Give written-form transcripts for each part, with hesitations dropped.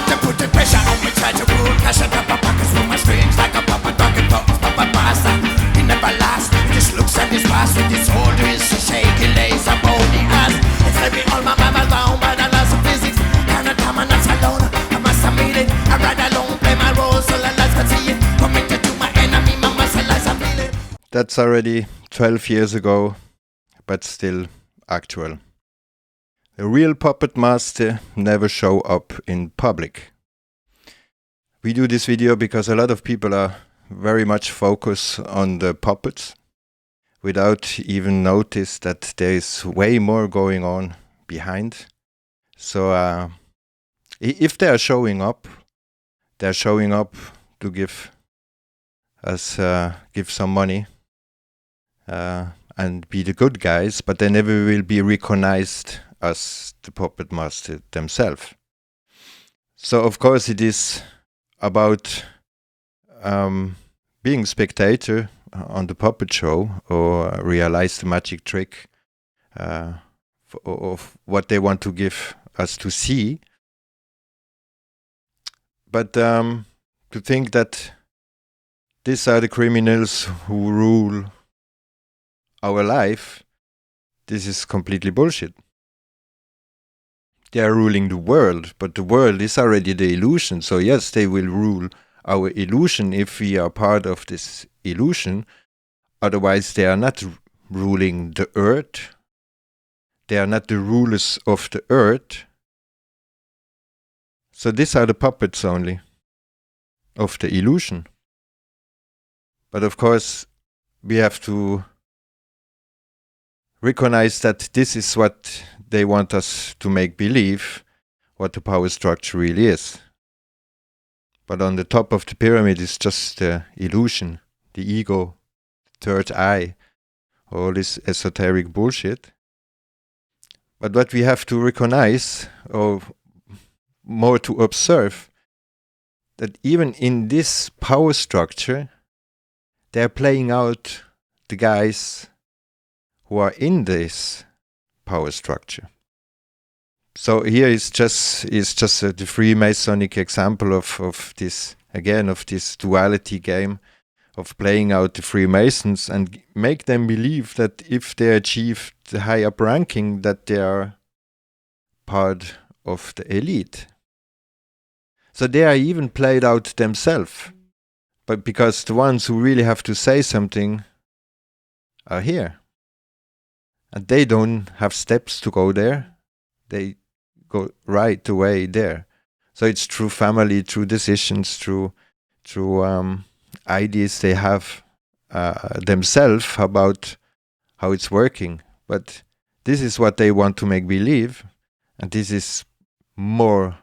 They put the pressure on me, try to rule. Passion up my pockets with my strings like a puppet dog and talks Papa Basta. He never lasts. He just looks at his past with his shoulders. He shaky lays up on the ass. It's like me all my mama down by the laws of physics. Can't come and not alone. I must admit it. I ride alone, play my role so the lights can see it. Committed to my enemy, my muscle lies I feel it. That's already 12 years ago, but still actual. A real puppet master never show up in public. We do this video because a lot of people are very much focused on the puppets without even notice that there is way more going on behind. So if they are showing up, they're showing up to give us give some money and be the good guys, but they never will be recognized as the puppet master themselves. So of course it is about being spectator on the puppet show or realize the magic trick of what they want to give us to see. But to think that these are the criminals who rule our life, this is completely bullshit. They are ruling the world, but the world is already the illusion. So yes, they will rule our illusion if we are part of this illusion. Otherwise, they are not ruling the earth. They are not the rulers of the earth. So these are the puppets only of the illusion. But of course, we have to recognize that this is what they want us to make believe, what the power structure really is. But on the top of the pyramid is just the illusion, the ego, third eye, all this esoteric bullshit. But what we have to recognize, or more to observe, that even in this power structure, they're playing out the guys who are in this power structure. So here is just the Freemasonic example of this, again, of this duality game, of playing out the Freemasons and make them believe that if they achieve the high up ranking, that they are part of the elite. So they are even played out themselves, but because the ones who really have to say something are here. And they don't have steps to go there. They go right away there. So it's through family, through decisions, through ideas they have themselves about how it's working. But this is what they want to make believe, and this is more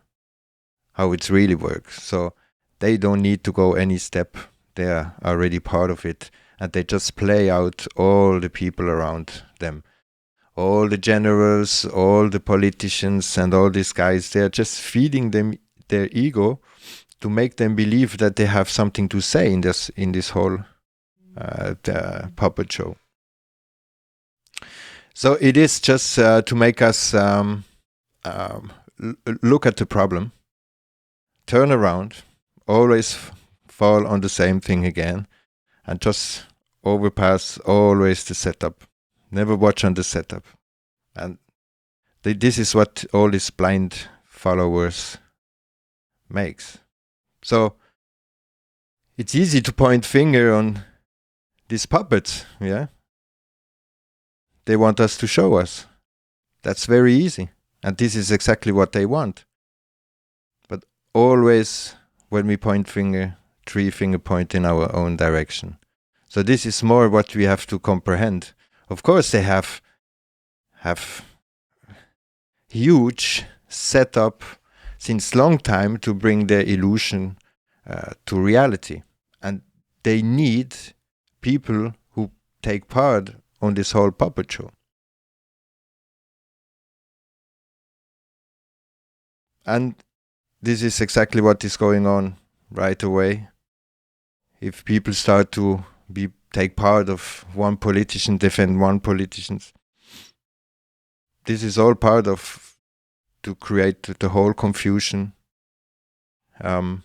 how it really works. So they don't need to go any step. They are already part of it, and they just play out all the people around them. All the generals, all the politicians and all these guys, they're just feeding them their ego to make them believe that they have something to say in this whole puppet show. So it is just to make us look at the problem, turn around, always fall on the same thing again, and just overpass always the setup. Never watch on the setup. And this is what all these blind followers makes. So it's easy to point finger on these puppets, yeah? They want us to show us. That's very easy. And this is exactly what they want. But always when we point finger, 3 finger point in our own direction. So this is more what we have to comprehend. Of course, they have huge setup since long time to bring their illusion to reality, and they need people who take part on this whole puppet show. And this is exactly what is going on right away. If people start to take part of one politician, defend one politician, this is all part of to create the whole confusion, to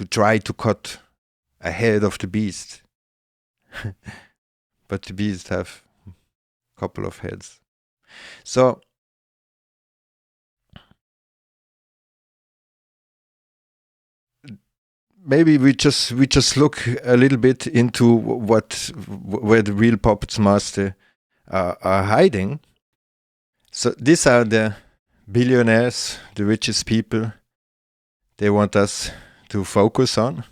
try to cut a head of the beast. But the beast have a couple of heads. So maybe we just look a little bit into where the real puppets master are hiding. So these are the billionaires, the richest people. They want us to focus on.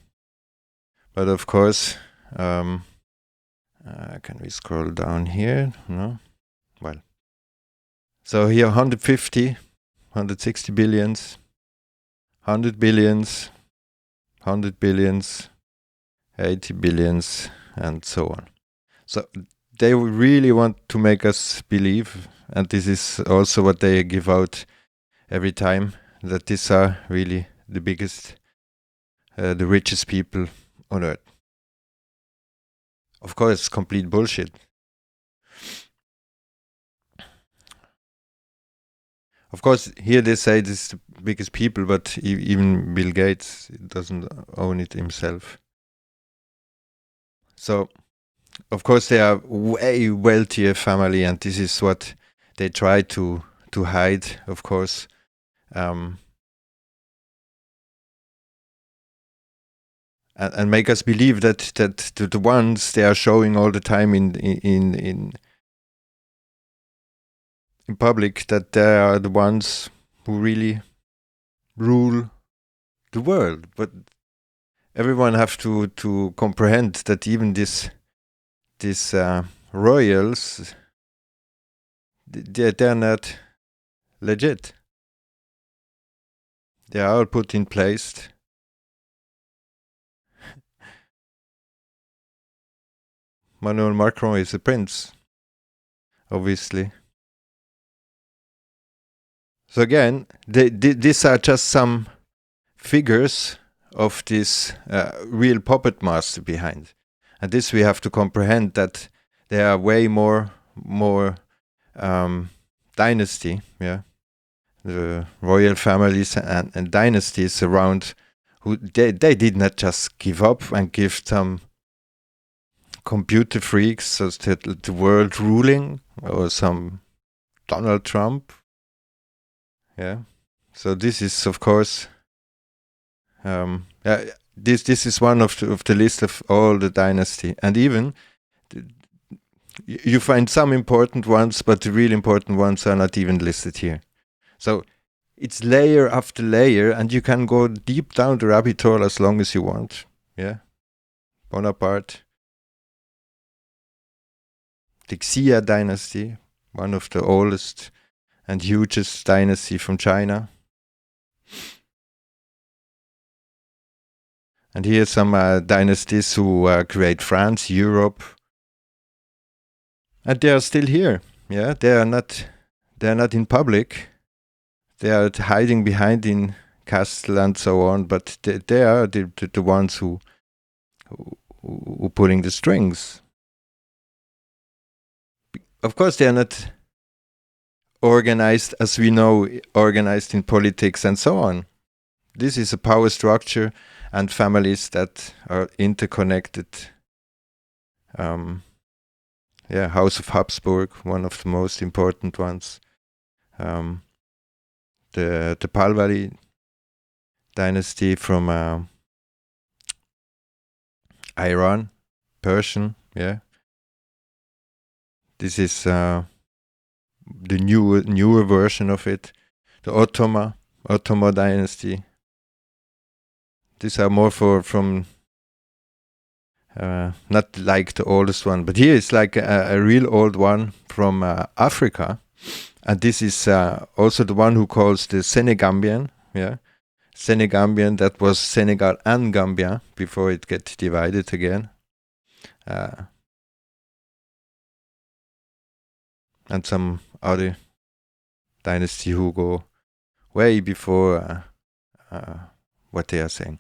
But of course, can we scroll down here? No? Well. So here 150, 160 billions, 100 billions, 100 billions, 80 billions, and so on. So they really want to make us believe, and this is also what they give out every time, that these are really the biggest, the richest people on earth. Of course, complete bullshit. Of course, here they say this is the biggest people, but even Bill Gates doesn't own it himself. So, of course, they are way wealthier family, and this is what they try to hide, of course. And make us believe that the ones they are showing all the time in public, that they are the ones who really rule the world. But everyone have to comprehend that even these royals, they're not legit. They are all put in place. Emmanuel Macron is a prince, obviously. So again, these are just some figures of this real puppet master behind. And this we have to comprehend, that there are way more dynasty, the royal families and dynasties around, who they did not just give up and give some computer freaks so that the world ruling, or some Donald Trump. So this is, of course, this is one of the list of all the dynasty, and even you find some important ones, but the real important ones are not even listed here. So it's layer after layer, and you can go deep down the rabbit hole as long as you want. Bonaparte, the Xia dynasty, one of the oldest and hugest dynasty from China. And here some dynasties who create France, Europe, and they are still here. They are not in public. They are hiding behind in castle and so on. But they are the ones who pulling the strings. Of course, they are not organized as we know, organized in politics and so on. This is a power structure and families that are interconnected. House of Habsburg, one of the most important ones. The Pahlavi dynasty from Iran, Persian. This is the newer version of it. The Ottoman dynasty. These are more from not like the oldest one, but here it's like a real old one from Africa, and this is also the one who calls the Senegambian. Senegambian, that was Senegal and Gambia before it get divided again. And some other dynasty who go way before what they are saying.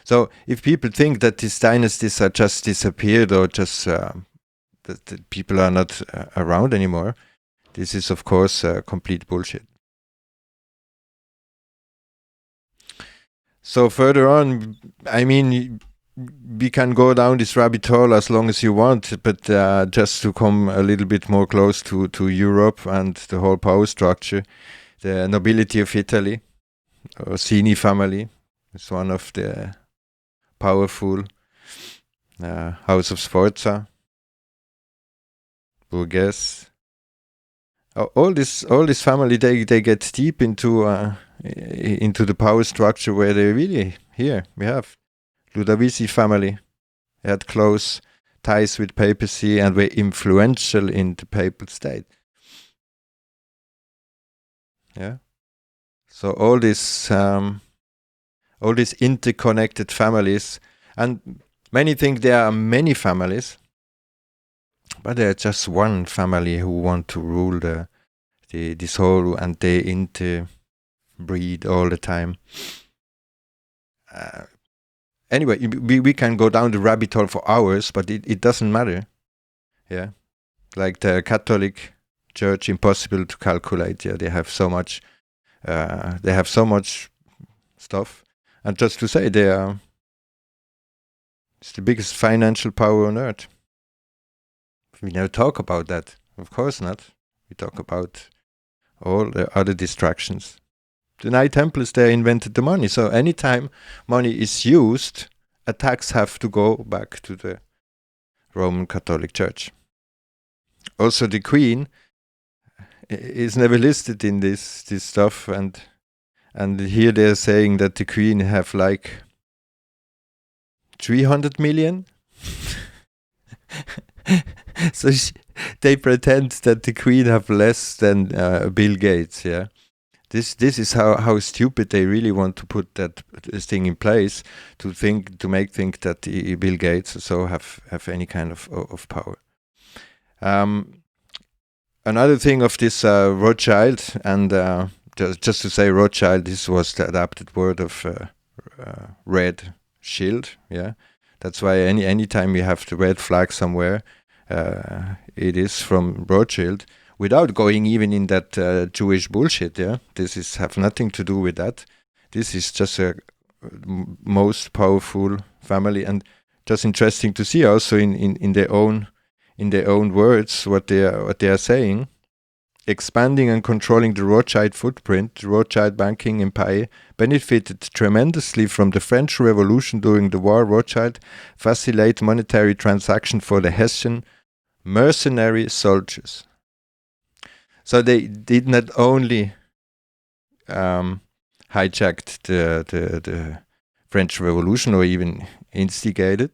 So if people think that these dynasties are just disappeared, or just that people are not around anymore, this is of course complete bullshit. So further on, I mean, we can go down this rabbit hole as long as you want, but just to come a little bit more close to Europe and the whole power structure, the nobility of Italy, Orsini family, is one of the powerful House of Sforza, Borghese. All this family, they get deep into the power structure where they really here we have Ludovisi family. They had close ties with papacy and were influential in the papal state. Yeah. So all these interconnected families, and many think there are many families, but there's just one family who want to rule this whole, and they interbreed all the time. Anyway, we can go down the rabbit hole for hours, but it doesn't matter. Yeah, like the Catholic Church, impossible to calculate. Yeah, they have so much. They have so much stuff, and just to say, it's the biggest financial power on earth. We never talk about that. Of course not. We talk about all the other distractions. The Knight Templars, they invented the money. So anytime money is used, attacks have to go back to the Roman Catholic Church. Also, the Queen is never listed in this stuff, and here they're saying that the Queen have like 300 million. So they pretend that the Queen have less than Bill Gates. Yeah. This is how stupid they really want to put that thing in place, to make think that Bill Gates also have any kind of power. Another thing of this Rothschild, and just to say Rothschild, this was the adapted word of red shield. Yeah, that's why anytime we have the red flag somewhere, it is from Rothschild. Without going even in that Jewish bullshit, yeah, this is have nothing to do with that. This is just a most powerful family, and just interesting to see also in their own words what they are saying. Expanding and controlling the Rothschild footprint, the Rothschild banking empire benefited tremendously from the French Revolution during the war. Rothschild facilitated monetary transaction for the Hessian mercenary soldiers. So they did not only hijacked the French Revolution or even instigated,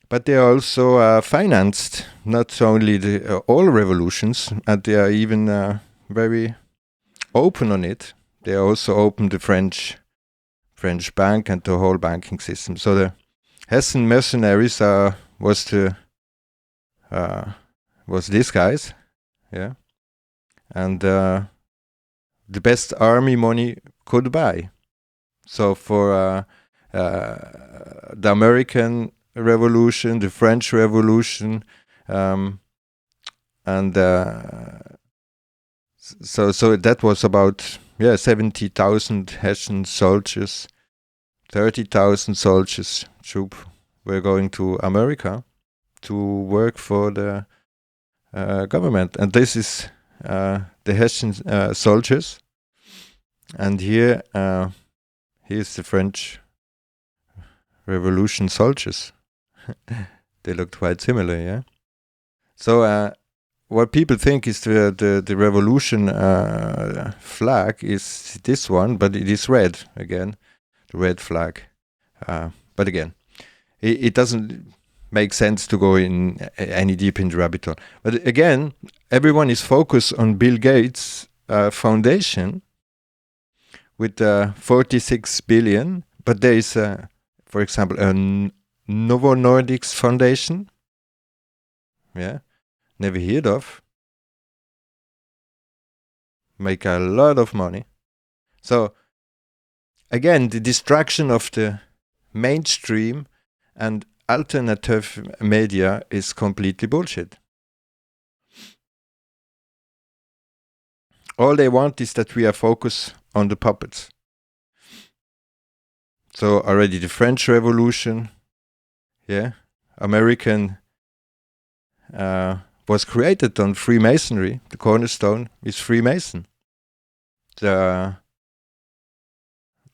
but they also financed not only all revolutions, and they are even very open on it. They also opened the French bank and the whole banking system. So the Hessian mercenaries was these guys, yeah. And the best army money could buy. So for the American Revolution, the French Revolution, and so that was about 70,000 Hessian soldiers, 30,000 soldiers troop were going to America to work for the government, and this is the Hessian soldiers, and here's the French Revolution soldiers. They looked quite similar, yeah. So what people think is the revolution flag is this one, but it is red again, the red flag. But again, it doesn't make sense to go in any deep in the rabbit hole. But again, everyone is focused on Bill Gates' foundation with 46 billion, but there is, for example, a Novo Nordics Foundation. Yeah, never heard of. Make a lot of money. So again, the distraction of the mainstream and alternative media is completely bullshit. All they want is that we are focused on the puppets. So already the French Revolution, yeah, American was created on Freemasonry. The cornerstone is Freemason. The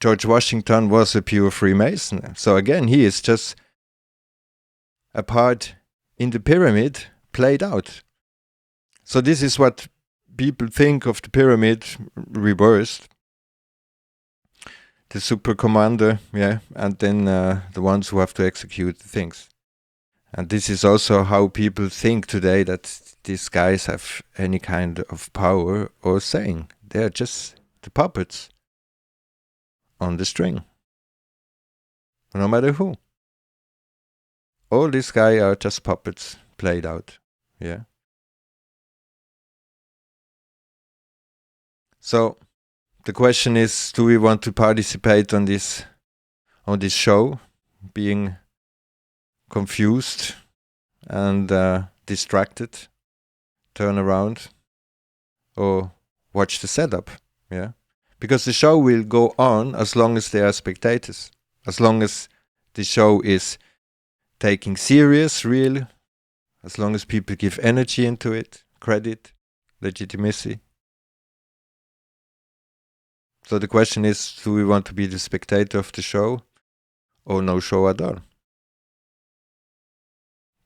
George Washington was a pure Freemason. So again, he is just a part in the pyramid played out. So this is what people think of the pyramid reversed. The super commander, yeah, and then the ones who have to execute the things. And this is also how people think today, that these guys have any kind of power or saying. They're just the puppets on the string. No matter who. All these guys are just puppets played out. Yeah. So the question is, do we want to participate on this show, being confused and distracted, turn around, or watch the setup? Yeah, because the show will go on as long as there are spectators, as long as the show is taking serious, real, as long as people give energy into it, credit, legitimacy. So the question is, do we want to be the spectator of the show or no show at all?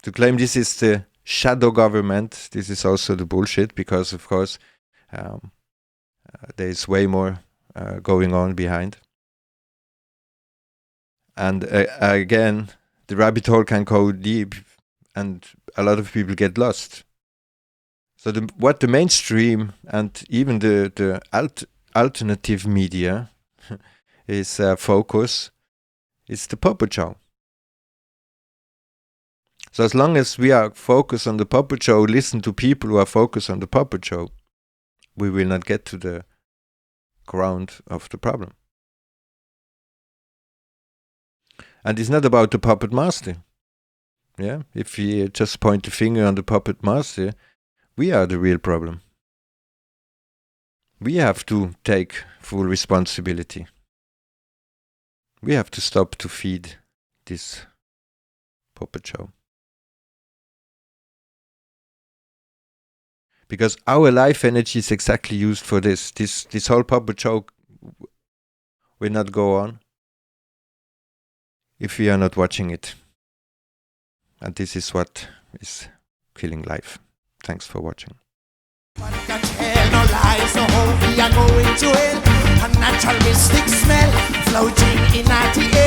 To claim this is the shadow government, this is also the bullshit, because of course there is way more going on behind. And again, the rabbit hole can go deep and a lot of people get lost. So what the mainstream and even the alternative media is focus is the puppet show. So as long as we are focused on the puppet show, listen to people who are focused on the puppet show, we will not get to the ground of the problem. And it's not about the puppet master. Yeah, if we just point the finger on the puppet master, we are the real problem. We have to take full responsibility. We have to stop to feed this puppet show. Because our life energy is exactly used for this. This whole puppet show will not go on if we are not watching it. And this is what is killing life. Thanks for watching. No lies, no hope, we are going to hell. A natural mystic smell floating in the air.